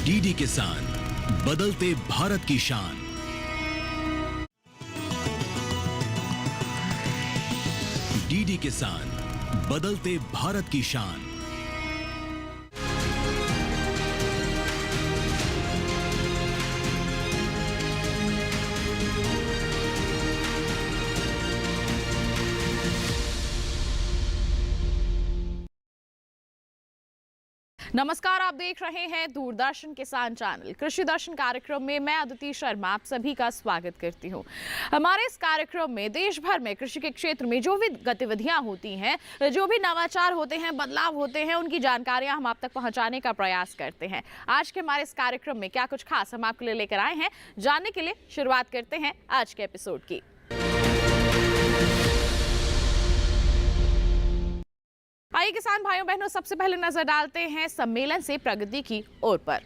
DD किसान, बदलते भारत की शान। डीडी किसान, बदलते भारत की शान। नमस्कार, आप देख रहे हैं दूरदर्शन किसान चैनल। कृषि दर्शन कार्यक्रम में मैं अदिति शर्मा आप सभी का स्वागत करती हूं। हमारे इस कार्यक्रम में देश भर में कृषि के क्षेत्र में जो भी गतिविधियां होती हैं, जो भी नवाचार होते हैं, बदलाव होते हैं, उनकी जानकारियां हम आप तक पहुंचाने का प्रयास करते हैं। आज के हमारे इस कार्यक्रम में क्या कुछ खास हम आपके लिए लेकर आए हैं, जानने के लिए शुरुआत करते हैं आज के एपिसोड की। आइए किसान भाइयों बहनों, सबसे पहले नजर डालते हैं सम्मेलन से प्रगति की ओर पर।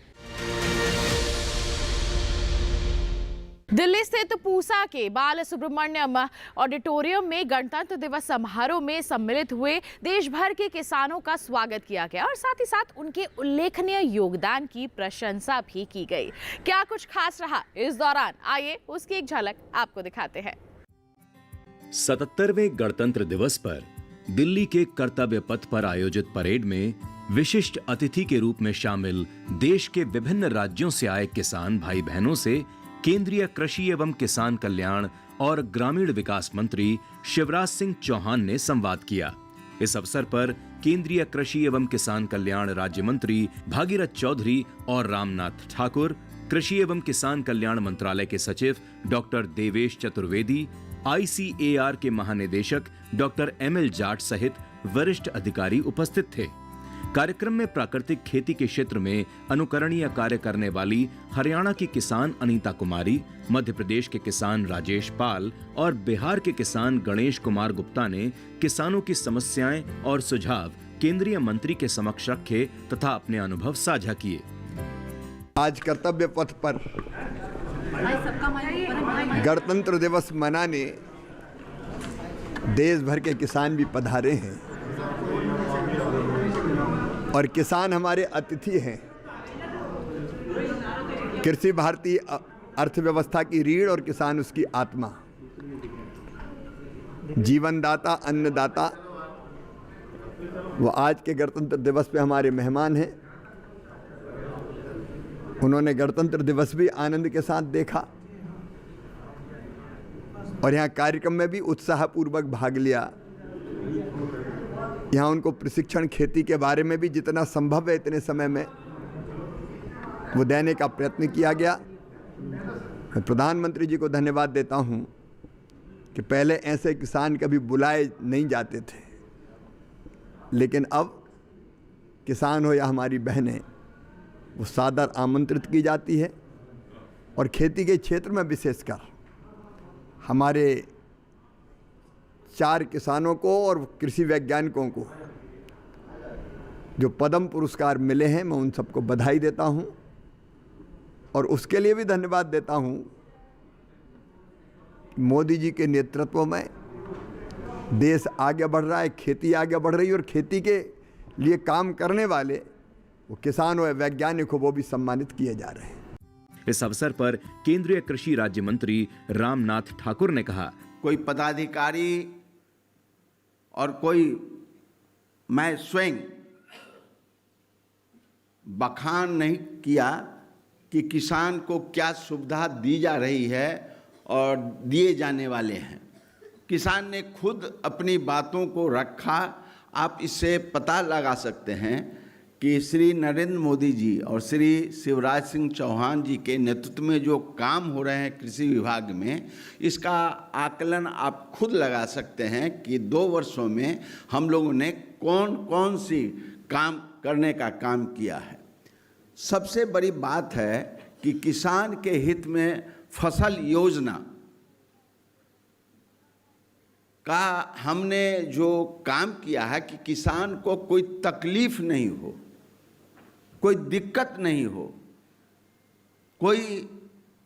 दिल्ली स्थित पूसा के बाल सुब्रमण्यम ऑडिटोरियम में गणतंत्र दिवस समारोह में सम्मिलित हुए देश भर के किसानों का स्वागत किया गया और साथ ही साथ उनके उल्लेखनीय योगदान की प्रशंसा भी की गई। क्या कुछ खास रहा इस दौरान, आइए उसकी एक झलक आपको दिखाते हैं। 77वें गणतंत्र दिवस पर दिल्ली के कर्तव्य पथ पर आयोजित परेड में विशिष्ट अतिथि के रूप में शामिल देश के विभिन्न राज्यों से आए किसान भाई बहनों से केंद्रीय कृषि एवं किसान कल्याण और ग्रामीण विकास मंत्री शिवराज सिंह चौहान ने संवाद किया। इस अवसर पर केंद्रीय कृषि एवं किसान कल्याण राज्य मंत्री भागीरथ चौधरी और रामनाथ ठाकुर, कृषि एवं किसान कल्याण मंत्रालय के सचिव डॉक्टर देवेश चतुर्वेदी, ICAR के महानिदेशक डॉक्टर ML जाट सहित वरिष्ठ अधिकारी उपस्थित थे। कार्यक्रम में प्राकृतिक खेती के क्षेत्र में अनुकरणीय कार्य करने वाली हरियाणा की किसान अनीता कुमारी, मध्य प्रदेश के किसान राजेश पाल और बिहार के किसान गणेश कुमार गुप्ता ने किसानों की समस्याएं और सुझाव केंद्रीय मंत्री के समक्ष रखे तथा अपने अनुभव साझा किए। आज कर्तव्य पथ पर गणतंत्र दिवस मनाने देश भर के किसान भी पधारे हैं और किसान हमारे अतिथि हैं। कृषि भारतीय अर्थव्यवस्था की रीढ़ और किसान उसकी आत्मा। जीवनदाता, अन्नदाता, वो आज के गणतंत्र दिवस पे हमारे मेहमान हैं। उन्होंने गणतंत्र दिवस भी आनंद के साथ देखा और यहाँ कार्यक्रम में भी उत्साहपूर्वक भाग लिया। यहाँ उनको प्रशिक्षण खेती के बारे में भी जितना संभव है इतने समय में वो देने का प्रयत्न किया गया। मैं प्रधानमंत्री जी को धन्यवाद देता हूँ कि पहले ऐसे किसान कभी बुलाए नहीं जाते थे, लेकिन अब किसान हो या हमारी बहनें, वो सादर आमंत्रित की जाती है। और खेती के क्षेत्र में विशेषकर हमारे 4 किसानों को और कृषि वैज्ञानिकों को जो पद्म पुरस्कार मिले हैं, मैं उन सबको बधाई देता हूं और उसके लिए भी धन्यवाद देता हूं। मोदी जी के नेतृत्व में देश आगे बढ़ रहा है, खेती आगे बढ़ रही है और खेती के लिए काम करने वाले वो किसान और वैज्ञानिक हो, वो भी सम्मानित किए जा रहे हैं। इस अवसर पर केंद्रीय कृषि राज्य मंत्री रामनाथ ठाकुर ने कहा, कोई पदाधिकारी और कोई मैं स्वयं बखान नहीं किया कि किसान को क्या सुविधा दी जा रही है और दिए जाने वाले हैं। किसान ने खुद अपनी बातों को रखा। आप इससे पता लगा सकते हैं कि श्री नरेंद्र मोदी जी और श्री शिवराज सिंह चौहान जी के नेतृत्व में जो काम हो रहे हैं कृषि विभाग में, इसका आकलन आप खुद लगा सकते हैं कि 2 वर्षों में हम लोगों ने कौन कौन सी काम करने का काम किया है। सबसे बड़ी बात है कि किसान के हित में फसल योजना का हमने जो काम किया है कि किसान को कोई तकलीफ नहीं हो, कोई दिक्कत नहीं हो, कोई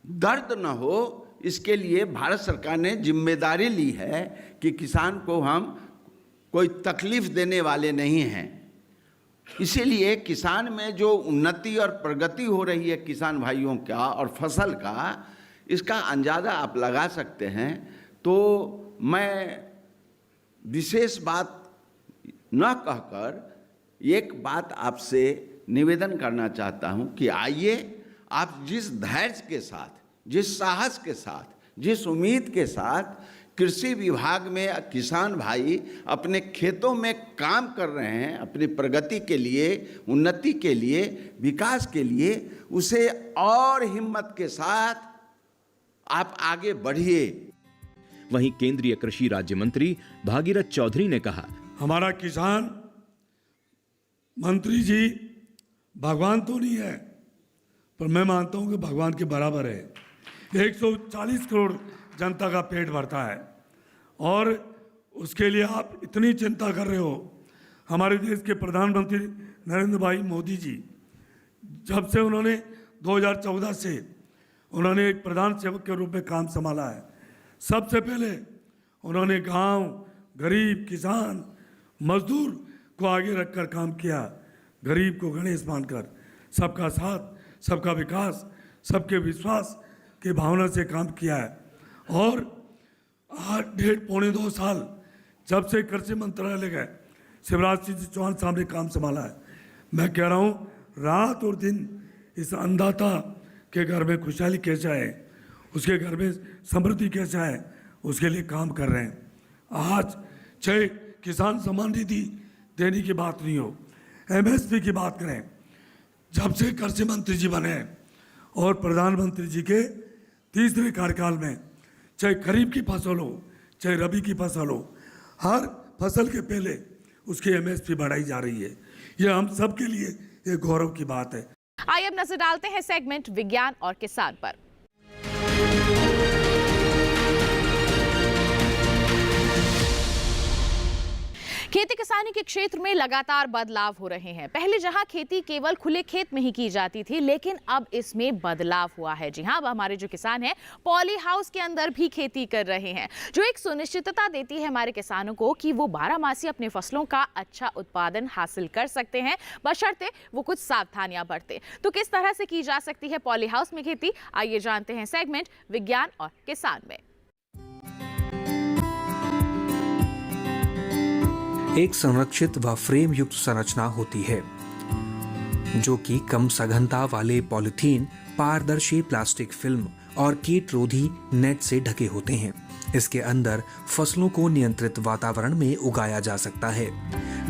दर्द न हो, इसके लिए भारत सरकार ने जिम्मेदारी ली है कि किसान को हम कोई तकलीफ देने वाले नहीं हैं। इसीलिए किसान में जो उन्नति और प्रगति हो रही है किसान भाइयों का और फसल का, इसका अंदाज़ा आप लगा सकते हैं। तो मैं विशेष बात न कहकर एक बात आपसे निवेदन करना चाहता हूं कि आइए आप जिस धैर्य के साथ, जिस साहस के साथ, जिस उम्मीद के साथ कृषि विभाग में किसान भाई अपने खेतों में काम कर रहे हैं, अपनी प्रगति के लिए, उन्नति के लिए, विकास के लिए, उसे और हिम्मत के साथ आप आगे बढ़िए। वहीं केंद्रीय कृषि राज्य मंत्री भागीरथ चौधरी ने कहा, हमारा किसान मंत्री जी भगवान तो नहीं है, पर मैं मानता हूं कि भगवान के बराबर है। 140 करोड़ जनता का पेट भरता है और उसके लिए आप इतनी चिंता कर रहे हो। हमारे देश के प्रधानमंत्री नरेंद्र भाई मोदी जी, जब से उन्होंने 2014 से उन्होंने एक प्रधान सेवक के रूप में काम संभाला है, सबसे पहले उन्होंने गांव, गरीब, किसान, मजदूर को आगे रखकर काम किया। गरीब को गणेश मानकर सबका साथ, सबका विकास, सबके विश्वास की भावना से काम किया है। और आज 1.5-2 साल जब से कृषि मंत्रालय गए शिवराज सिंह चौहान साहब ने काम संभाला है, मैं कह रहा हूँ रात और दिन इस अन्नदाता के घर में खुशहाली कैसे आए, उसके घर में समृद्धि कैसे आए, उसके लिए काम कर रहे हैं। आज चाहे किसान सम्मान निधि देने की बात नहीं हो, MSP की बात करें, जब से कृषि मंत्री जी बने और प्रधानमंत्री जी के तीसरे कार्यकाल में, चाहे खरीफ की फसल हो, चाहे रबी की फसल हो, हर फसल के पहले उसकी MSP बढ़ाई जा रही है। यह हम सब के लिए एक गौरव की बात है। आइए अब नजर डालते हैं सेगमेंट विज्ञान और किसान पर। खेती किसानी के क्षेत्र में लगातार बदलाव हो रहे हैं। पहले जहां खेती केवल खुले खेत में ही की जाती थी, लेकिन अब इसमें बदलाव हुआ है। जी हां, अब हमारे जो किसान हैं पॉली हाउस के अंदर भी खेती कर रहे हैं, जो एक सुनिश्चितता देती है हमारे किसानों को कि वो 12 मासी अपने फसलों का अच्छा उत्पादन हासिल कर सकते हैं, बशर्ते वो कुछ सावधानियां बरतें। तो किस तरह से की जा सकती है पॉली हाउस में खेती, आइए जानते हैं सेगमेंट विज्ञान और किसान में। एक संरक्षित व फ्रेम युक्त संरचना होती है जो कि कम सघनता वाले पॉलीथीन, पारदर्शी प्लास्टिक फिल्म और कीट रोधी नेट से ढके होते हैं। इसके अंदर फसलों को नियंत्रित वातावरण में उगाया जा सकता है।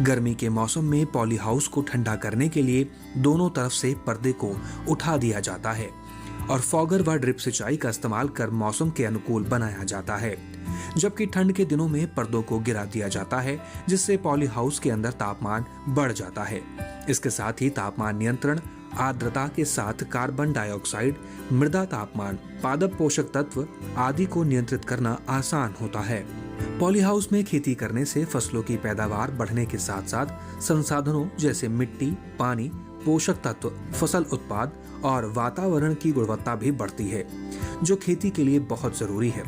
गर्मी के मौसम में पॉली हाउस को ठंडा करने के लिए दोनों तरफ से पर्दे को उठा दिया जाता है और फॉगर व ड्रिप सिंचाई का इस्तेमाल कर मौसम के अनुकूल बनाया जाता है, जबकि ठंड के दिनों में पर्दों को गिरा दिया जाता है, जिससे पॉली हाउस के अंदर तापमान बढ़ जाता है। इसके साथ ही तापमान नियंत्रण, आर्द्रता के साथ कार्बन डाइऑक्साइड, मृदा तापमान, पादप पोषक तत्व आदि को नियंत्रित करना आसान होता है। पॉली हाउस में खेती करने से फसलों की पैदावार बढ़ने के साथ साथ संसाधनों जैसे मिट्टी, पानी, पोषक तत्व, फसल उत्पाद और वातावरण की गुणवत्ता भी बढ़ती है, जो खेती के लिए बहुत जरूरी है।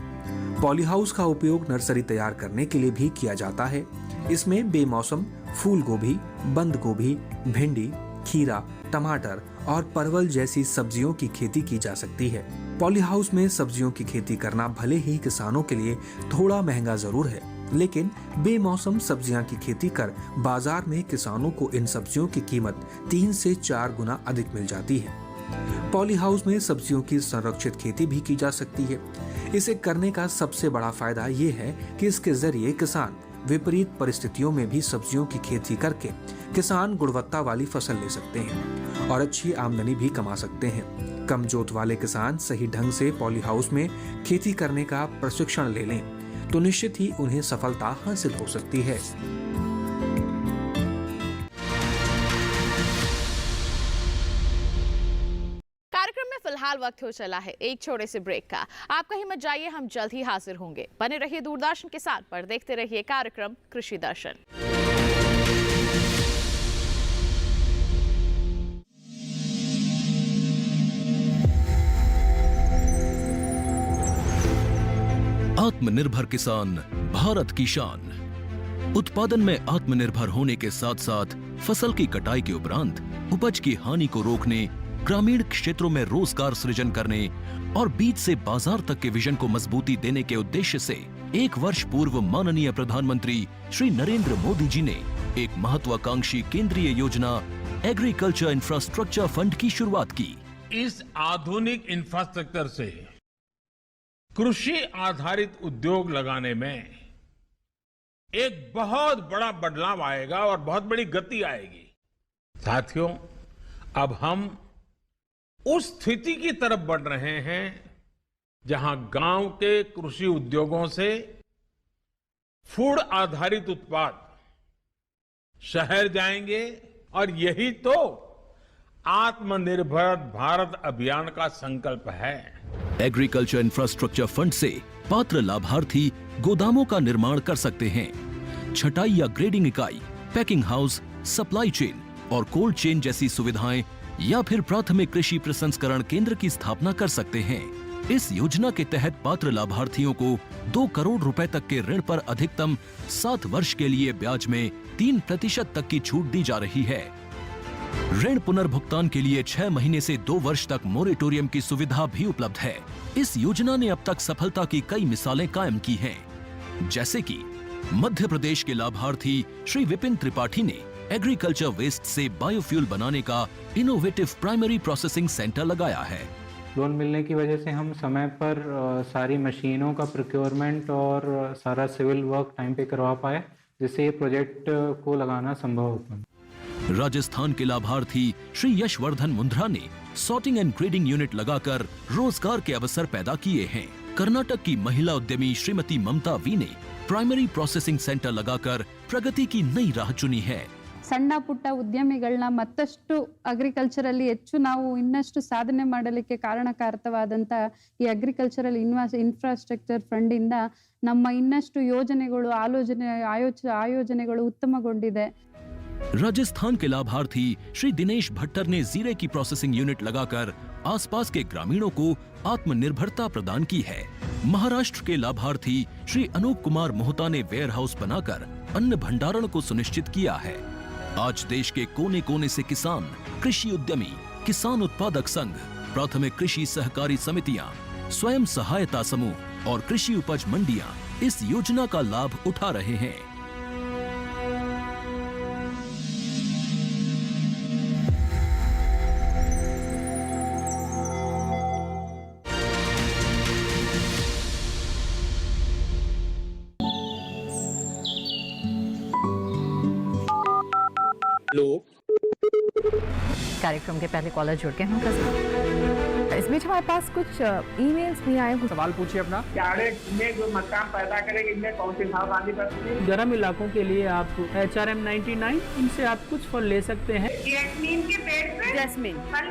पॉली हाउस का उपयोग नर्सरी तैयार करने के लिए भी किया जाता है। इसमें बेमौसम फूल गोभी, बंद गोभी, भिंडी, खीरा, टमाटर और परवल जैसी सब्जियों की खेती की जा सकती है। पॉली हाउस में सब्जियों की खेती करना भले ही किसानों के लिए थोड़ा महंगा जरूर है, लेकिन बेमौसम सब्जियां की खेती कर बाजार में किसानों को इन सब्जियों की कीमत 3 से 4 गुना अधिक मिल जाती है। पॉली हाउस में सब्जियों की संरक्षित खेती भी की जा सकती है। इसे करने का सबसे बड़ा फायदा ये है कि इसके जरिए किसान विपरीत परिस्थितियों में भी सब्जियों की खेती करके किसान गुणवत्ता वाली फसल ले सकते हैं और अच्छी आमदनी भी कमा सकते हैं। कम जोत वाले किसान सही ढंग से पॉली हाउस में खेती करने का प्रशिक्षण ले लें तो निश्चित ही उन्हें सफलता हासिल हो सकती है। फिलहाल वक्त हो चला है एक छोटे से ब्रेक का। आप कहीं मत जाइए, हम जल्द ही हाजिर होंगे। बने रहिए दूरदर्शन के साथ पर देखते रहिए कार्यक्रम कृषि दर्शन। आत्मनिर्भर किसान भारत की शान। उत्पादन में आत्मनिर्भर होने के साथ साथ फसल की कटाई के उपरांत उपज की हानि को रोकने, ग्रामीण क्षेत्रों में रोजगार सृजन करने और बीज से बाजार तक के विजन को मजबूती देने के उद्देश्य से 1 वर्ष पूर्व माननीय प्रधानमंत्री श्री नरेंद्र मोदी जी ने एक महत्वाकांक्षी केंद्रीय योजना एग्रीकल्चर इंफ्रास्ट्रक्चर फंड की शुरुआत की। इस आधुनिक इंफ्रास्ट्रक्चर से कृषि आधारित उद्योग लगाने में एक बहुत बड़ा बदलाव आएगा और बहुत बड़ी गति आएगी। साथियों, अब हम उस स्थिति की तरफ बढ़ रहे हैं जहां गांव के कृषि उद्योगों से फूड आधारित उत्पाद शहर जाएंगे और यही तो आत्मनिर्भर भारत अभियान का संकल्प है। एग्रीकल्चर इंफ्रास्ट्रक्चर फंड से पात्र लाभार्थी गोदामों का निर्माण कर सकते हैं, छटाई या ग्रेडिंग इकाई, पैकिंग हाउस, सप्लाई चेन और कोल्ड चेन जैसी सुविधाएं या फिर प्राथमिक कृषि प्रसंस्करण केंद्र की स्थापना कर सकते हैं। इस योजना के तहत पात्र लाभार्थियों को 2 करोड़ रुपए तक के ऋण पर अधिकतम 7 वर्ष के लिए ब्याज में 3% तक की छूट दी जा रही है। ऋण पुनर्भुगतान के लिए 6 महीने से 2 वर्ष तक मोरेटोरियम की सुविधा भी उपलब्ध है। इस योजना ने अब तक सफलता की कई मिसालें कायम की हैं, जैसे कि मध्य प्रदेश के लाभार्थी श्री विपिन त्रिपाठी ने एग्रीकल्चर वेस्ट से बायोफ्यूल बनाने का इनोवेटिव प्राइमरी प्रोसेसिंग सेंटर लगाया है। लोन मिलने की वजह से हम समय पर सारी मशीनों का प्रोक्योरमेंट और सारा सिविल वर्क टाइम पे करवा पाए, जिससे ये प्रोजेक्ट को लगाना संभव हो पाया। राजस्थान के लाभार्थी श्री यशवर्धन मुंद्रा ने सॉर्टिंग एंड ग्रेडिंग यूनिट लगाकर रोजगार के अवसर पैदा किए हैं। कर्नाटक की महिला उद्यमी श्रीमती ममता वी ने प्राइमरी प्रोसेसिंग सेंटर लगाकर प्रगति की नई राह चुनी है। ಸಣ್ಣ ಪುಟ್ಟ ಉದ್ಯಮಿಗಳನ್ನ ಮತ್ತಷ್ಟು ಅಗ್ರಿಕಲ್ಚರಲ್ಲಿ ಹೆಚ್ಚು ನಾವು ಇನ್ನಷ್ಟು ಸಾಧನೆ ಮಾಡಲಿಕ್ಕೆ ಕಾರಣಕಾರಕವಾದಂತ ಈ ಅಗ್ರಿಕಲ್ಚರಲ್ ಇನ್ಫ್ರಾಸ್ಟ್ರಕ್ಚರ್ ಫಂಡ್ ಇಂದ ನಮ್ಮ ಇನ್ನಷ್ಟು ಯೋಜನೆಗಳು ಆಯೋಜನೆಗಳು ಉತ್ತಮಗೊಂಡಿದೆ। राजस्थान के लाभार्थी श्री दिनेश भट्टर ने जीरे की प्रोसेसिंग यूनिट लगाकर आसपास के ग्रामीणों को आत्मनिर्भरता प्रदान की है। महाराष्ट्र के लाभार्थी श्री अनूप कुमार मोहता ने वेयर हाउस बनाकर अन्न भंडारण को सुनिश्चित किया है। आज देश के कोने कोने से किसान, कृषि उद्यमी, किसान उत्पादक संघ, प्राथमिक कृषि सहकारी समितियां, स्वयं सहायता समूह और कृषि उपज मंडियां इस योजना का लाभ उठा रहे हैं। कार्यक्रम के पहले कॉलर जुड़ गए हैं। इस बीच हमारे पास कुछ ईमेल्स भी आए हैं। सवाल पूछिए अपना। में जो मकान पैदा करेंगे इनमें कौन सी सावधानी बरतनी है? गर्म इलाकों के लिए आप HRM 99 इनसे आप कुछ फल ले सकते हैं। जैस्मीन के पेड़ पे जैस्मीन फल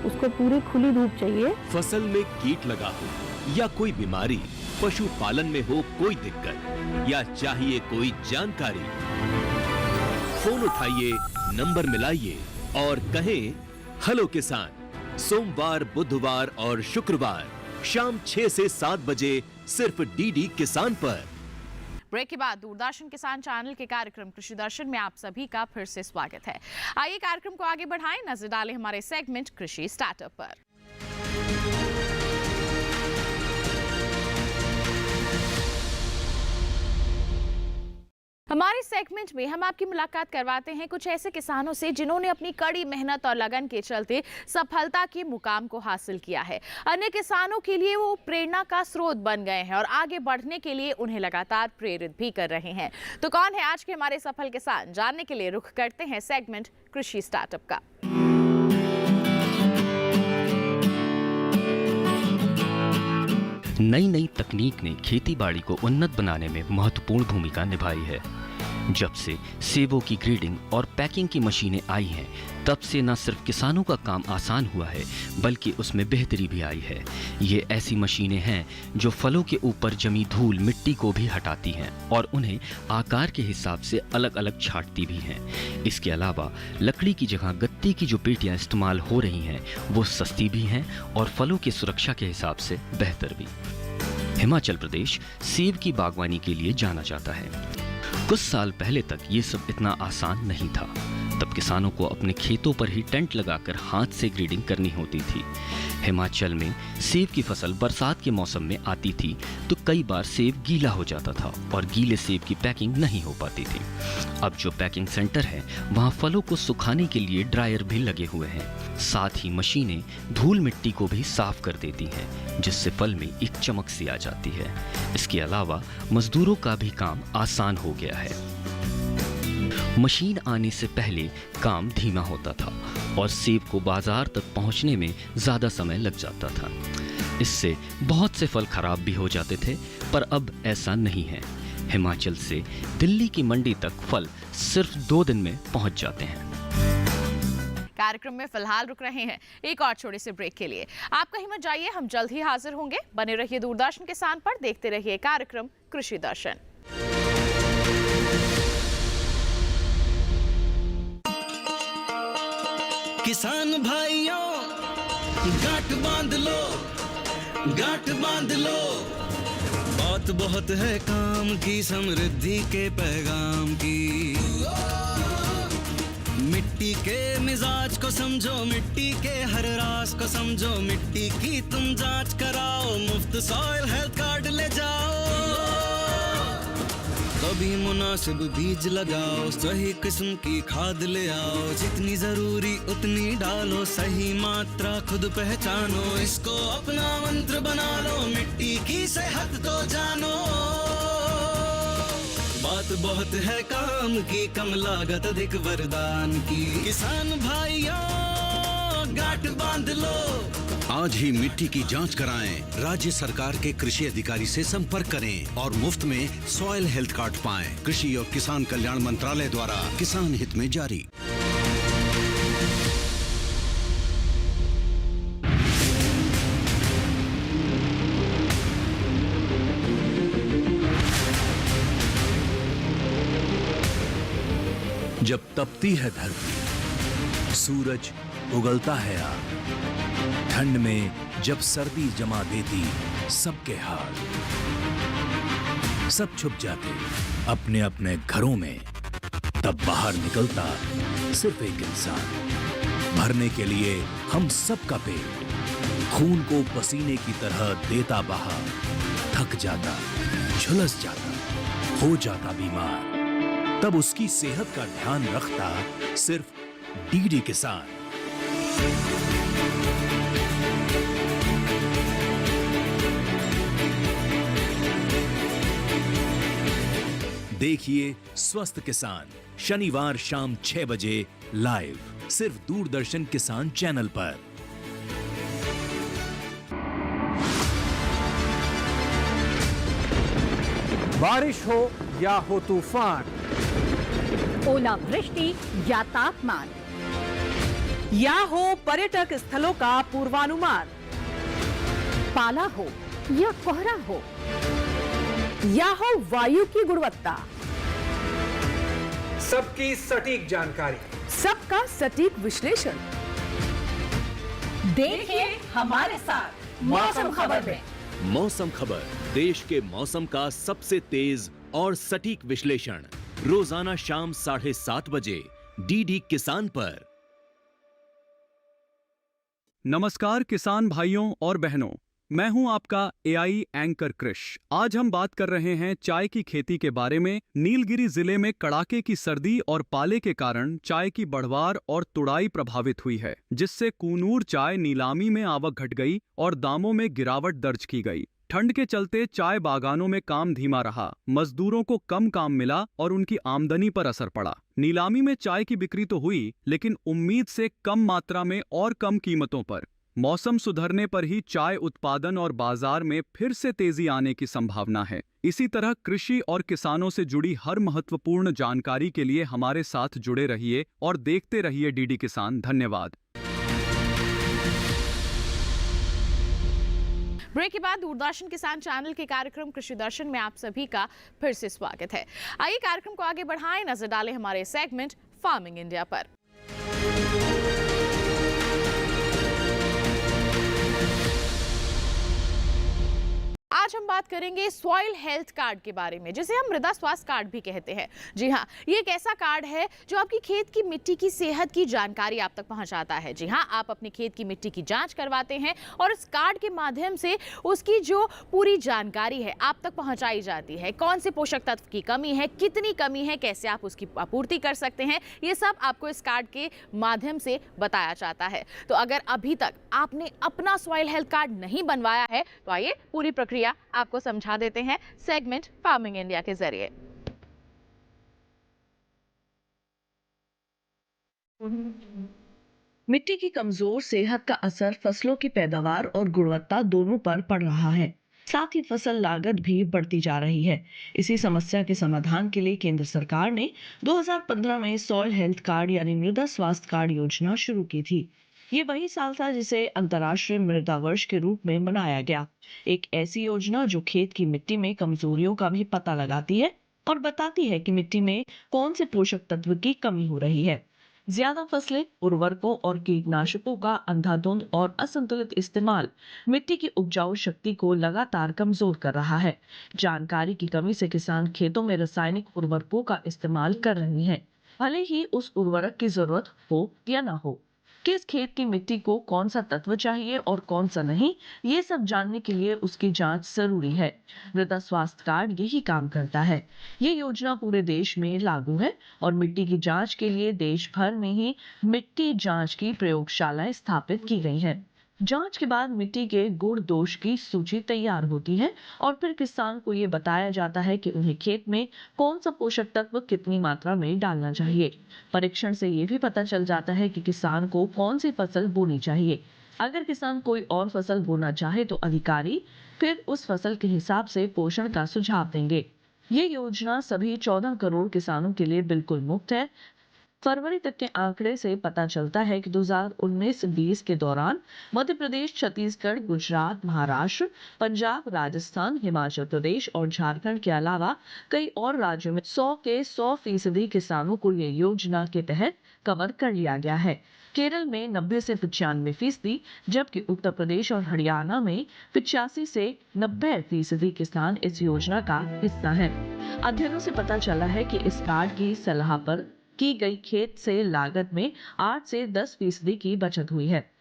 उसको पूरी खुली धूप चाहिए। फसल में कीट लगा हो या कोई बीमारी, पशुपालन में हो कोई दिक्कत या चाहिए कोई जानकारी, फोन उठाइए, नंबर मिलाइए और कहें हेलो किसान। सोमवार, बुधवार और शुक्रवार शाम 6 से 7 बजे सिर्फ डीडी किसान पर। ब्रेक के बाद दूरदर्शन किसान चैनल के कार्यक्रम कृषि दर्शन में आप सभी का फिर से स्वागत है। आइए कार्यक्रम को आगे बढ़ाएं, नजर डालें हमारे सेगमेंट कृषि स्टार्टअप पर। हमारे सेगमेंट में हम आपकी मुलाकात करवाते हैं कुछ ऐसे किसानों से जिन्होंने अपनी कड़ी मेहनत और लगन के चलते सफलता के मुकाम को हासिल किया है। अन्य किसानों के लिए वो प्रेरणा का स्रोत बन गए हैं और आगे बढ़ने के लिए उन्हें लगातार प्रेरित भी कर रहे हैं। तो कौन है आज के हमारे सफल किसान, जानने के लिए रुख करते हैं सेगमेंट कृषि स्टार्टअप का। नई नई तकनीक ने खेतीबाड़ी को उन्नत बनाने में महत्वपूर्ण भूमिका निभाई है। जब से सेबों की ग्रेडिंग और पैकिंग की मशीनें आई हैं, तब से न सिर्फ किसानों का काम आसान हुआ है, बल्कि उसमें बेहतरी भी आई है। ये ऐसी मशीनें हैं जो फलों के ऊपर जमी धूल मिट्टी को भी हटाती हैं और उन्हें आकार के हिसाब से अलग अलग छांटती भी हैं। इसके अलावा लकड़ी की जगह गत्ते की जो पेटियां इस्तेमाल हो रही हैं, वो सस्ती भी हैं और फलों की सुरक्षा के हिसाब से बेहतर भी। हिमाचल प्रदेश सेब की बागवानी के लिए जाना जाता है। कुछ साल पहले तक ये सब इतना आसान नहीं था। तब किसानों को अपने खेतों पर ही टेंट लगाकर हाथ से ग्रेडिंग करनी होती थी। हिमाचल में सेब की फसल बरसात के मौसम में आती थी तो कई बार सेब गीला हो जाता था और गीले सेब की पैकिंग नहीं हो पाती थी। अब जो पैकिंग सेंटर है वहाँ फलों को सुखाने के लिए ड्रायर भी लगे हुए हैं। साथ ही मशीनें धूल मिट्टी को भी साफ कर देती हैं, जिससे फल में एक चमक सी आ जाती है। इसके अलावा मजदूरों का भी काम आसान हो गया है। मशीन आने से पहले काम धीमा होता था और सेब को बाजार तक पहुंचने में ज़्यादा समय लग जाता था। इससे बहुत से फल खराब भी हो जाते थे, पर अब ऐसा नहीं है। हिमाचल से दिल्ली की मंडी तक फल सिर्फ 2 दिन में पहुंच जाते हैं। कार्यक्रम में फिलहाल रुक रहे हैं एक और छोटे से ब्रेक के लिए। आप कहीं मत जाइए, हम जल्द ही हाजिर होंगे। बने रहिए दूरदर्शन किसान पर, देखते रहिए कार्यक्रम कृषि दर्शन। किसान भाइयों गांठ बांध लो, गांठ बांध लो। बात बहुत है काम की, समृद्धि के पैगाम की। मिट्टी के मिजाज को समझो, मिट्टी के हर राज को समझो। मिट्टी की तुम जांच कराओ, मुफ्त सॉइल हेल्थ कार्ड ले जाओ। कभी मुनासिब बीज लगाओ, सही किस्म की खाद ले आओ। जितनी जरूरी उतनी डालो, सही मात्रा खुद पहचानो। इसको अपना मंत्र बना लो, मिट्टी की सेहत तो जानो। बात बहुत है काम की, कम लागत अधिक वरदान की। किसान भाइयों गांठ बांध लो। आज ही मिट्टी की जांच कराएं, राज्य सरकार के कृषि अधिकारी से संपर्क करें और मुफ्त में सॉइल हेल्थ कार्ड पाएं। कृषि और किसान कल्याण मंत्रालय द्वारा किसान हित में जारी। जब तपती है धरती, सूरज उगलता है आग, ठंड में जब सर्दी जमा देती सबके हाल, सब छुप जाते अपने अपने घरों में, तब बाहर निकलता सिर्फ एक इंसान, भरने के लिए हम सबका पेट, खून को पसीने की तरह देता बहा, थक जाता, झुलस जाता, हो जाता बीमार, तब उसकी सेहत का ध्यान रखता सिर्फ डीडी किसान। देखिए स्वस्थ किसान शनिवार शाम 6 बजे लाइव, सिर्फ दूरदर्शन किसान चैनल पर। बारिश हो या हो तूफान, ओलावृष्टि या तापमान, या हो पर्यटक स्थलों का पूर्वानुमान, पाला हो या कोहरा हो, या हो वायु की गुणवत्ता, सबकी सटीक जानकारी, सबका सटीक विश्लेषण। देखिए हमारे साथ मौसम खबर में। मौसम खबर, देश के मौसम का सबसे तेज और सटीक विश्लेषण, रोजाना शाम 7:30 बजे डीडी किसान पर। नमस्कार किसान भाइयों और बहनों, मैं हूं आपका एआई एंकर कृष। आज हम बात कर रहे हैं चाय की खेती के बारे में। नीलगिरी जिले में कड़ाके की सर्दी और पाले के कारण चाय की बढ़वार और तुड़ाई प्रभावित हुई है, जिससे कूनूर चाय नीलामी में आवक घट गई और दामों में गिरावट दर्ज की गई। ठंड के चलते चाय बागानों में काम धीमा रहा, मजदूरों को कम काम मिला और उनकी आमदनी पर असर पड़ा। नीलामी में चाय की बिक्री तो हुई, लेकिन उम्मीद से कम मात्रा में और कम कीमतों पर। मौसम सुधरने पर ही चाय उत्पादन और बाजार में फिर से तेजी आने की संभावना है। इसी तरह कृषि और किसानों से जुड़ी हर महत्वपूर्ण जानकारी के लिए हमारे साथ जुड़े रहिए और देखते रहिए डीडी किसान। धन्यवाद। ब्रेक के बाद दूरदर्शन किसान चैनल के कार्यक्रम कृषि दर्शन में आप सभी का फिर से स्वागत है। आइए कार्यक्रम को आगे बढ़ाएं, नजर डालें हमारे सेगमेंट फार्मिंग इंडिया पर। आज हम बात करेंगे सॉइल हेल्थ कार्ड के बारे में, जिसे हम मृदा स्वास्थ्य कार्ड भी कहते हैं। जी हाँ, ये एक ऐसा कार्ड है जो आपकी खेत की मिट्टी की सेहत की जानकारी आप तक पहुंचाता है। जी हाँ, आप अपनी खेत की मिट्टी की जांच करवाते हैं और इस कार्ड के माध्यम से उसकी जो पूरी जानकारी है आप तक पहुंचाई जाती है। कौन से पोषक तत्व की कमी है, कितनी कमी है, कैसे आप उसकी आपूर्ति कर सकते हैं, ये सब आपको इस कार्ड के माध्यम से बताया जाता है। तो अगर अभी तक आपने अपना सॉइल हेल्थ कार्ड नहीं बनवाया है तो आइए पूरी प्रक्रिया आपको समझा देते हैं सेगमेंट फार्मिंग इंडिया के जरिए। मिट्टी की कमजोर सेहत का असर फसलों की पैदावार और गुणवत्ता दोनों पर पड़ रहा है। साथ ही फसल लागत भी बढ़ती जा रही है। इसी समस्या के समाधान के लिए केंद्र सरकार ने 2015 में सॉइल हेल्थ कार्ड यानी मृदा स्वास्थ्य कार्ड योजना शुरू की थी। ये वही साल था जिसे अंतर्राष्ट्रीय मृदा वर्ष के रूप में मनाया गया। एक ऐसी योजना जो खेत की मिट्टी में कमजोरियों का भी पता लगाती है और बताती है कि मिट्टी में कौन से पोषक तत्व की कमी हो रही है। ज्यादा फसलें, उर्वरकों और कीटनाशकों का अंधाधुंध और असंतुलित इस्तेमाल मिट्टी की उपजाऊ शक्ति को लगातार कमजोर कर रहा है। जानकारी की कमी से किसान खेतों में रासायनिक उर्वरकों का इस्तेमाल कर रहे हैं, भले ही उस उर्वरक की जरूरत हो या ना हो। किस खेत की मिट्टी को कौन सा तत्व चाहिए और कौन सा नहीं, ये सब जानने के लिए उसकी जांच जरूरी है। मृदा स्वास्थ्य कार्ड यही काम करता है। ये योजना पूरे देश में लागू है और मिट्टी की जांच के लिए देश भर में ही मिट्टी जांच की प्रयोगशालाएं स्थापित की गई हैं। जांच के बाद मिट्टी के गुण दोष की सूची तैयार होती है और फिर किसान को ये बताया जाता है कि उन्हें खेत में कौन सा पोषक तत्व कितनी मात्रा में डालना चाहिए। परीक्षण से ये भी पता चल जाता है कि किसान को कौन सी फसल बोनी चाहिए। अगर किसान कोई और फसल बोना चाहे तो अधिकारी फिर उस फसल के हिसाब से पोषण का सुझाव देंगे। ये योजना सभी 14 करोड़ किसानों के लिए बिल्कुल मुफ्त है। फरवरी तक के आंकड़े से पता चलता है कि 2019-20 के दौरान मध्य प्रदेश, छत्तीसगढ़, गुजरात, महाराष्ट्र, पंजाब, राजस्थान, हिमाचल प्रदेश और झारखंड के अलावा कई और राज्यों में 100 के 100% किसानों को ये योजना के तहत कवर कर लिया गया है। केरल में 90 से 95%, जबकि उत्तर प्रदेश और हरियाणा में 85 से 90% किसान इस योजना का हिस्सा हैं। अध्ययनों से पता चला है कि इस कार्ड की सलाह पर की गई खेत से लागत में 8 से 10% की बचत हुई है।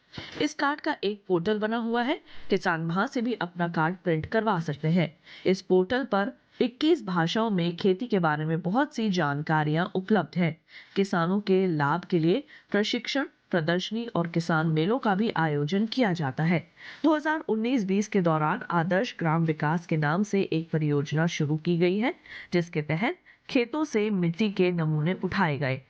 इस कार्ड का एक पोर्टल बना हुआ है, किसान वहां से भी अपना कार्ड प्रिंट करवा सकते हैं। इस पोर्टल पर 21 भाषाओं में खेती के बारे में बहुत सी जानकारियां उपलब्ध हैं। किसानों के लाभ के लिए प्रशिक्षण, प्रदर्शनी और किसान मेलों का भी आयोजन किया जाता है। 2019-20 के दौरान आदर्श ग्राम विकास के नाम से एक परियोजना शुरू की गई है, जिसके तहत खेतों से मिट्टी के नमूने उठाए गए।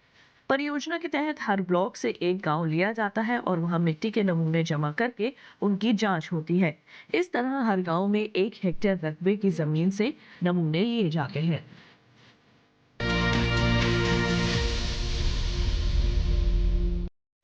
परियोजना के तहत हर ब्लॉक से एक गांव लिया जाता है और वहां मिट्टी के नमूने जमा करके उनकी जांच होती है। इस तरह हर गांव में 1 हेक्टेयर रकबे की जमीन से नमूने लिए जाते हैं।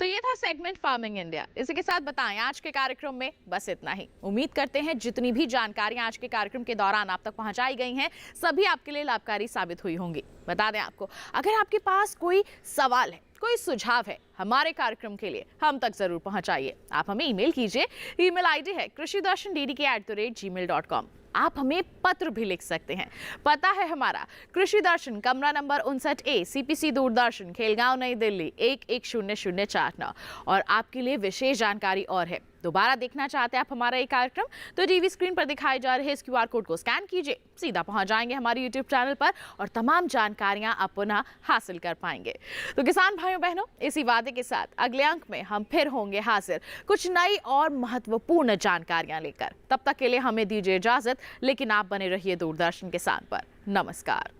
तो ये था सेगमेंट फार्मिंग इंडिया। इसी के साथ बताएं आज के कार्यक्रम में बस इतना ही। उम्मीद करते हैं जितनी भी जानकारियां आज के कार्यक्रम के दौरान आप तक पहुंचाई गई हैं सभी आपके लिए लाभकारी साबित हुई होंगी। बता दें आपको, अगर आपके पास कोई सवाल है, कोई सुझाव है हमारे कार्यक्रम के लिए, हम तक जरूर पहुंचाइए। आप हमें ईमेल कीजिए। ईमेल आईडी है krishidarshandddk@gmail.com। आप हमें पत्र भी लिख सकते हैं। पता है हमारा कृषि दर्शन, कमरा number 59A, CPC Doordarshan, Khelgaon, नई दिल्ली 110009। और आपके लिए विशेष जानकारी और है, दोबारा देखना चाहते हैं आप हमारा ये कार्यक्रम तो टीवी स्क्रीन पर दिखाए जा रहे इस QR कोड को स्कैन कीजिए, सीधा पहुंच जाएंगे हमारे YouTube चैनल पर और तमाम जानकारियां आप पुनः हासिल कर पाएंगे। तो किसान भाइयों बहनों, इसी वादे के साथ अगले अंक में हम फिर होंगे हाजिर कुछ नई और महत्वपूर्ण जानकारियां लेकर। तब तक के लिए हमें दीजिए इजाजत, लेकिन आप बने रहिए दूरदर्शन किसान पर। नमस्कार।